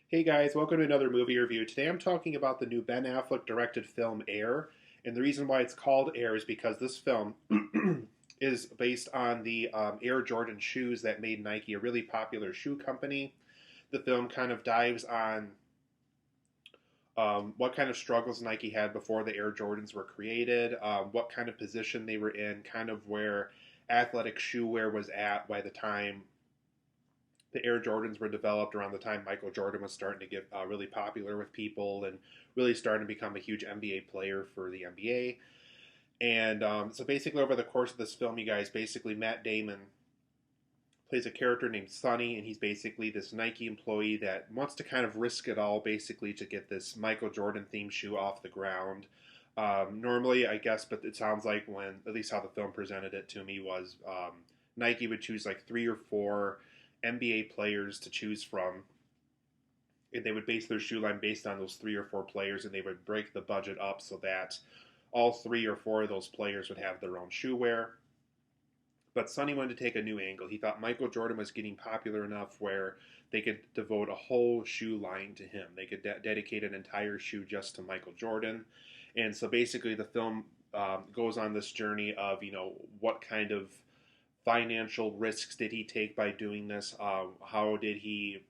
Hey guys, welcome to another movie review. Today I'm talking about the new Ben Affleck directed film Air. And the reason why it's called Air is because this film is based on the Air Jordan shoes that made Nike a really popular shoe company. The film kind of dives on what kind of struggles Nike had before the Air Jordans were created, what kind of position they were in, kind of where athletic shoe wear was at by the time the Air Jordans were developed, around the time Michael Jordan was starting to get really popular with people and really starting to become a huge NBA player for the NBA. And so basically, over the course of this film, you guys, basically Matt Damon plays a character named Sonny, and he's basically this Nike employee that wants to kind of risk it all, basically, to get this Michael Jordan themed shoe off the ground. Normally, I guess, but it sounds like when, at least how the film presented it to me, was Nike would choose like three or four NBA players to choose from. And they would base their shoe line based on those three or four players, and they would break the budget up so that all three or four of those players would have their own shoe wear. But Sonny wanted to take a new angle. He thought Michael Jordan was getting popular enough where they could devote a whole shoe line to him. They could dedicate an entire shoe just to Michael Jordan. And so basically, the film goes on this journey of, what kind of financial risks did he take by doing this? How did he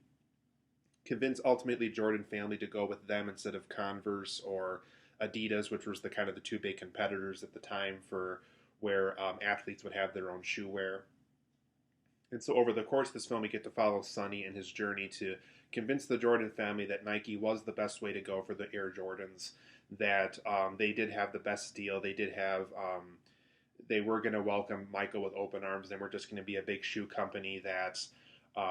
convince ultimately Jordan family to go with them instead of Converse or Adidas, which was the kind of the two big competitors at the time for where athletes would have their own shoe wear. And so over the course of this film, we get to follow Sonny and his journey to convince the Jordan family that Nike was the best way to go for the Air Jordans, that they did have the best deal. They did have, they were going to welcome Michael with open arms. They were just going to be a big shoe company that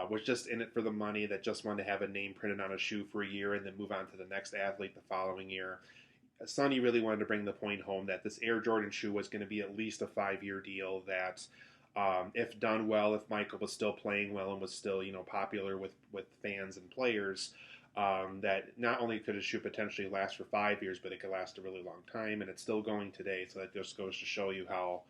was just in it for the money, that just wanted to have a name printed on a shoe for a year and then move on to the next athlete the following year. Sonny really wanted to bring the point home that this Air Jordan shoe was going to be at least a 5-year deal. That if done well, if Michael was still playing well and was still popular with fans and players, that not only could his shoe potentially last for 5 years, but it could last a really long time, and it's still going today. So that just goes to show you how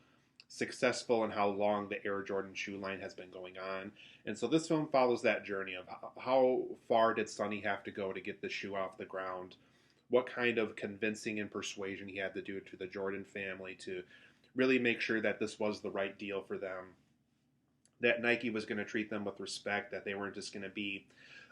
successful and how long the Air Jordan shoe line has been going on. And so this film follows that journey of how far did Sonny have to go to get the shoe off the ground, what kind of convincing and persuasion he had to do to the Jordan family to really make sure that this was the right deal for them, that Nike was going to treat them with respect, that they weren't just going to be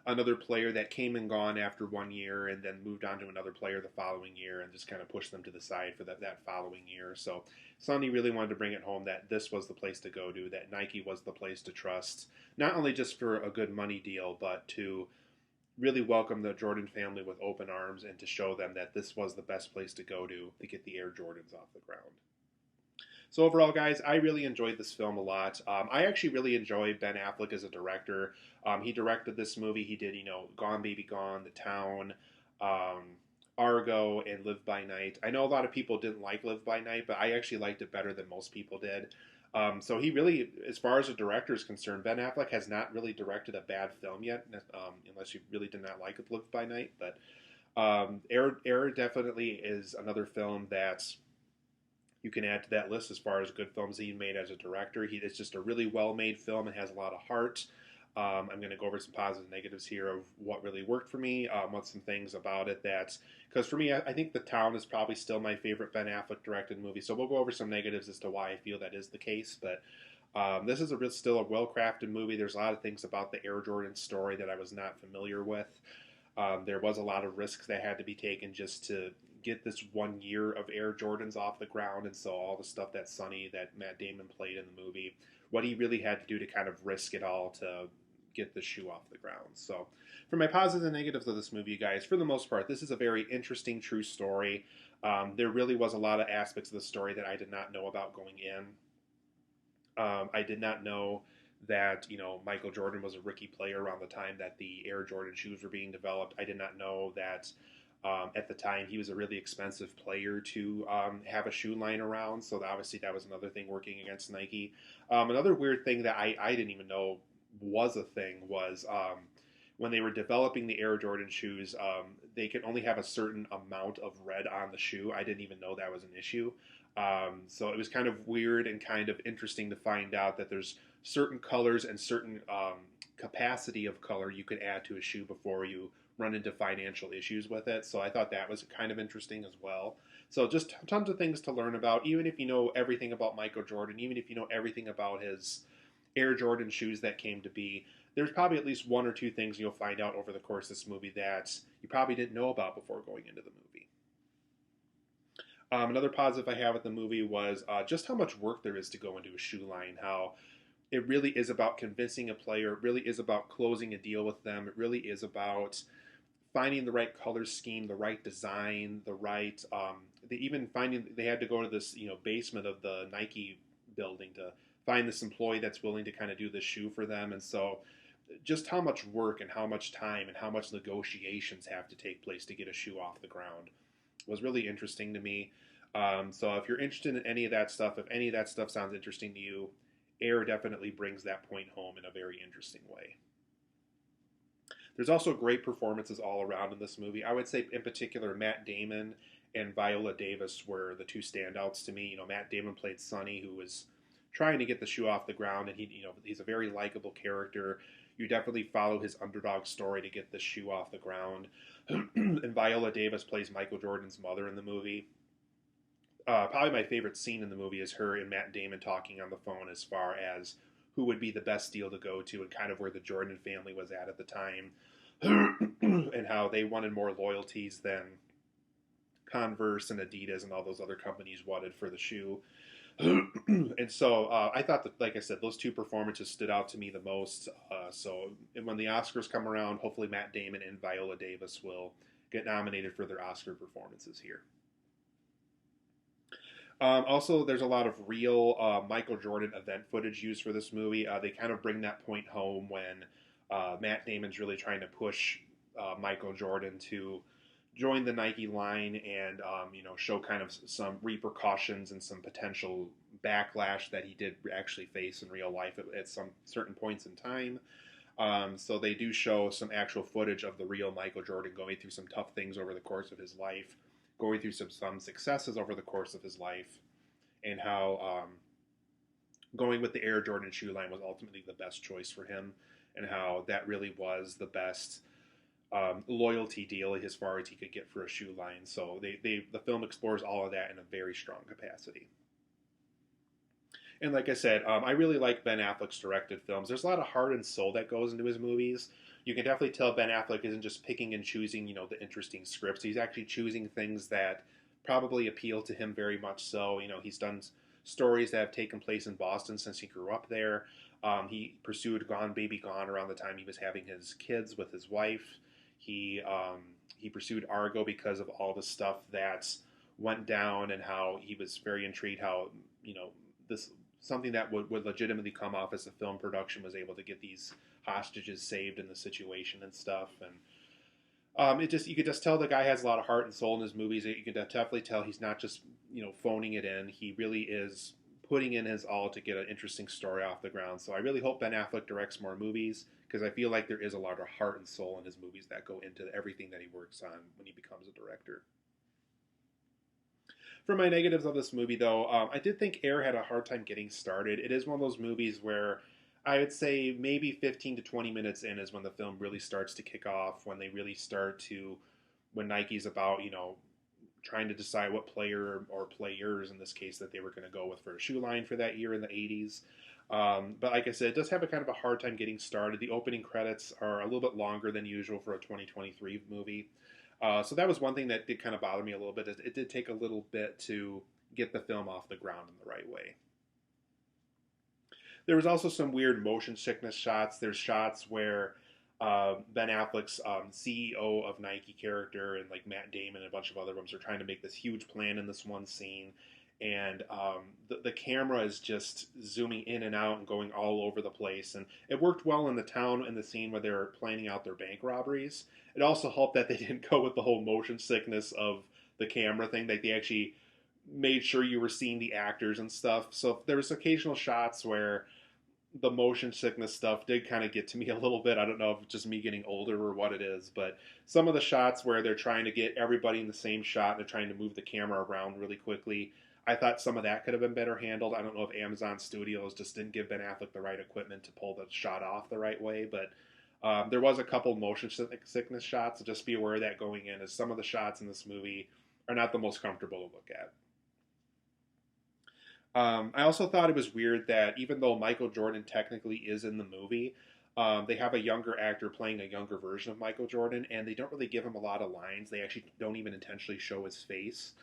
another player that came and gone after 1 year and then moved on to another player the following year and just kind of pushed them to the side for that following year. So Sonny really wanted to bring it home that this was the place to go to, that Nike was the place to trust, not only just for a good money deal, but to really welcome the Jordan family with open arms and to show them that this was the best place to go to get the Air Jordans off the ground. So overall, guys, I really enjoyed this film a lot. I actually really enjoy Ben Affleck as a director. He directed this movie. He did, Gone Baby Gone, The Town, Argo, and Live by Night. I know a lot of people didn't like Live by Night, but I actually liked it better than most people did. So he really, as far as a director is concerned, Ben Affleck has not really directed a bad film yet, unless you really did not like Live by Night. But Air definitely is another film that's you can add to that list as far as good films that he made as a director. It's just a really well-made film. It has a lot of heart. I'm going to go over some positives and negatives here of what really worked for me, what some things about it that, because for me, I think The Town is probably still my favorite Ben Affleck directed movie. So we'll go over some negatives as to why I feel that is the case. But this is still a well-crafted movie. There's a lot of things about the Air Jordan story that I was not familiar with. There was a lot of risks that had to be taken just to get this 1 year of Air Jordans off the ground, and so all the stuff that Matt Damon played in the movie, what he really had to do to kind of risk it all to get the shoe off the ground. So, for my positives and negatives of this movie, you guys, for the most part, this is a very interesting, true story. There really was a lot of aspects of the story that I did not know about going in. I did not know that Michael Jordan was a rookie player around the time that the Air Jordan shoes were being developed. I did not know that at the time he was a really expensive player to have a shoe line around. So obviously that was another thing working against Nike. Another weird thing that I didn't even know was a thing was when they were developing the Air Jordan shoes, they could only have a certain amount of red on the shoe. I didn't even know that was an issue. So it was kind of weird and kind of interesting to find out that there's certain colors and certain capacity of color you could add to a shoe before you run into financial issues with it. So I thought that was kind of interesting as well. So just tons of things to learn about, even if you know everything about Michael Jordan, even if you know everything about his Air Jordan shoes that came to be. There's probably at least one or two things you'll find out over the course of this movie that you probably didn't know about before going into the movie. Another positive I have with the movie was just how much work there is to go into a shoe line, how it really is about convincing a player, it really is about closing a deal with them, it really is about finding the right color scheme, the right design, the right. They even finding they had to go to this basement of the Nike building to find this employee that's willing to kind of do the shoe for them, and so just how much work and how much time and how much negotiations have to take place to get a shoe off the ground was really interesting to me. So if you're interested in any of that stuff, if any of that stuff sounds interesting to you, Air definitely brings that point home in a very interesting way. There's also great performances all around in this movie. I would say, in particular, Matt Damon and Viola Davis were the two standouts to me. Matt Damon played Sonny, who was trying to get the shoe off the ground, and he's a very likable character. You definitely follow his underdog story to get the shoe off the ground. And Viola Davis plays Michael Jordan's mother in the movie. Probably my favorite scene in the movie is her and Matt Damon talking on the phone as far as who would be the best deal to go to and kind of where the Jordan family was at the time and how they wanted more loyalties than Converse and Adidas and all those other companies wanted for the shoe. And so I thought that, like I said, those two performances stood out to me the most. So when the Oscars come around, hopefully Matt Damon and Viola Davis will get nominated for their Oscar performances here. Also, there's a lot of real Michael Jordan event footage used for this movie. They kind of bring that point home when Matt Damon's really trying to push Michael Jordan to join the Nike line and show kind of some repercussions and some potential backlash that he did actually face in real life at some certain points in time. So they do show some actual footage of the real Michael Jordan going through some tough things over the course of his life, going through some successes over the course of his life, and how going with the Air Jordan shoe line was ultimately the best choice for him, and how that really was the best loyalty deal as far as he could get for a shoe line. So the film explores all of that in a very strong capacity. And like I said, I really like Ben Affleck's directed films. There's a lot of heart and soul that goes into his movies. You can definitely tell Ben Affleck isn't just picking and choosing, the interesting scripts. He's actually choosing things that probably appeal to him very much so. He's done stories that have taken place in Boston since he grew up there. He pursued Gone Baby Gone around the time he was having his kids with his wife. He pursued Argo because of all the stuff that went down and how he was very intrigued how, this something that would legitimately come off as a film production was able to get these hostages saved in the situation and stuff. And you could just tell the guy has a lot of heart and soul in his movies. You can definitely tell he's not just, phoning it in. He really is putting in his all to get an interesting story off the ground. So I really hope Ben Affleck directs more movies, because I feel like there is a lot of heart and soul in his movies that go into everything that he works on when he becomes a director. For my negatives of this movie, though, I did think Air had a hard time getting started. It is one of those movies where I would say maybe 15 to 20 minutes in is when the film really starts to kick off, when they really start to, when Nike's about, trying to decide what player or players, in this case, that they were going to go with for a shoe line for that year in the 80s. But like I said, it does have a kind of a hard time getting started. The opening credits are a little bit longer than usual for a 2023 movie. So that was one thing that did kind of bother me a little bit. It did take a little bit to get the film off the ground in the right way. There was also some weird motion sickness shots. There's shots where Ben Affleck's CEO of Nike character and like Matt Damon and a bunch of other ones are trying to make this huge plan in this one scene. And the camera is just zooming in and out and going all over the place. And it worked well in the town in the scene where they were planning out their bank robberies. It also helped that they didn't go with the whole motion sickness of the camera thing. Like they actually made sure you were seeing the actors and stuff. So there was occasional shots where the motion sickness stuff did kind of get to me a little bit. I don't know if it's just me getting older or what it is, but some of the shots where they're trying to get everybody in the same shot and they're trying to move the camera around really quickly, I thought some of that could have been better handled. I don't know if Amazon Studios just didn't give Ben Affleck the right equipment to pull the shot off the right way, but there was a couple motion sickness shots. So just be aware of that going in, as some of the shots in this movie are not the most comfortable to look at. I also thought it was weird that even though Michael Jordan technically is in the movie, they have a younger actor playing a younger version of Michael Jordan, and they don't really give him a lot of lines. They actually don't even intentionally show his face.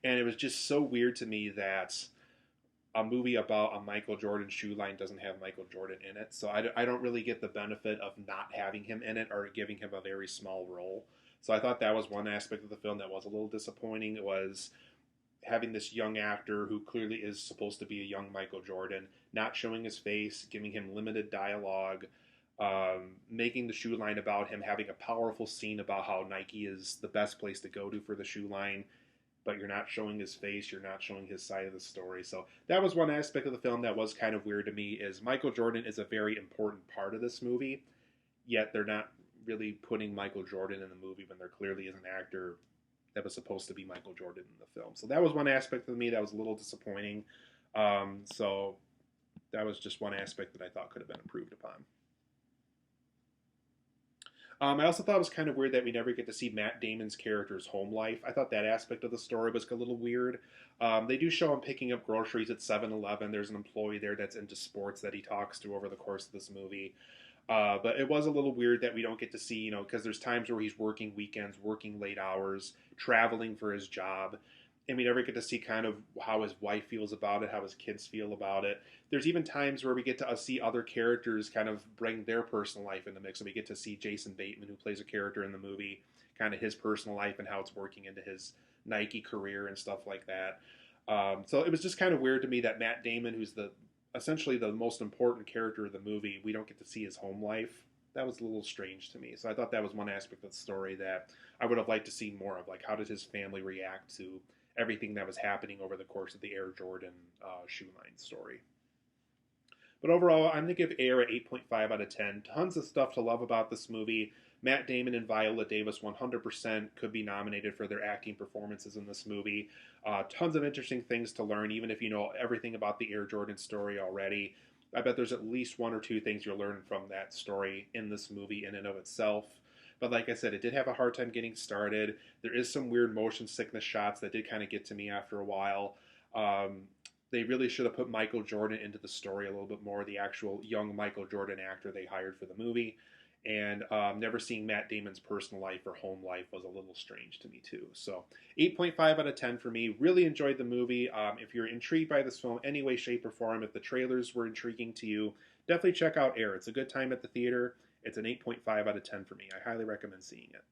And it was just so weird to me that a movie about a Michael Jordan shoe line doesn't have Michael Jordan in it. So I don't really get the benefit of not having him in it or giving him a very small role. So I thought that was one aspect of the film that was a little disappointing. It was having this young actor who clearly is supposed to be a young Michael Jordan, not showing his face, giving him limited dialogue, making the shoe line about him, having a powerful scene about how Nike is the best place to go to for the shoe line, but you're not showing his face, you're not showing his side of the story. So that was one aspect of the film that was kind of weird to me, is Michael Jordan is a very important part of this movie, yet they're not really putting Michael Jordan in the movie when there clearly is an actor that was supposed to be Michael Jordan in the film. So that was one aspect of me that was a little disappointing. So that was just one aspect that I thought could have been improved upon. I also thought it was kind of weird that we never get to see Matt Damon's character's home life. I thought that aspect of the story was a little weird. They do show him picking up groceries at 7-Eleven. There's an employee there that's into sports that he talks to over the course of this movie. But it was a little weird that we don't get to see, because there's times where he's working weekends, working late hours, traveling for his job, and we never get to see kind of how his wife feels about it, how his kids feel about it. There's even times where we get to see other characters kind of bring their personal life in the mix, and we get to see Jason Bateman, who plays a character in the movie, kind of his personal life and how it's working into his Nike career and stuff like that. So it was just kind of weird to me that Matt Damon, who's the essentially the most important character of the movie, we don't get to see his home life. That was a little strange to me. So I thought that was one aspect of the story that I would have liked to see more of. Like, how did his family react to everything that was happening over the course of the Air Jordan shoe line story? But overall, I'm going to give Air an 8.5 out of 10. Tons of stuff to love about this movie. Matt Damon and Viola Davis 100% could be nominated for their acting performances in this movie. Tons of interesting things to learn, even if you know everything about the Air Jordan story already. I bet there's at least one or two things you'll learn from that story in this movie in and of itself. But like I said, it did have a hard time getting started. There is some weird motion sickness shots that did kind of get to me after a while. They really should have put Michael Jordan into the story a little bit more, the actual young Michael Jordan actor they hired for the movie. And never seeing Matt Damon's personal life or home life was a little strange to me too. So 8.5 out of 10 for me. Really enjoyed the movie. If you're intrigued by this film any way, shape, or form, if the trailers were intriguing to you, definitely check out Air. It's a good time at the theater. It's an 8.5 out of 10 for me. I highly recommend seeing it.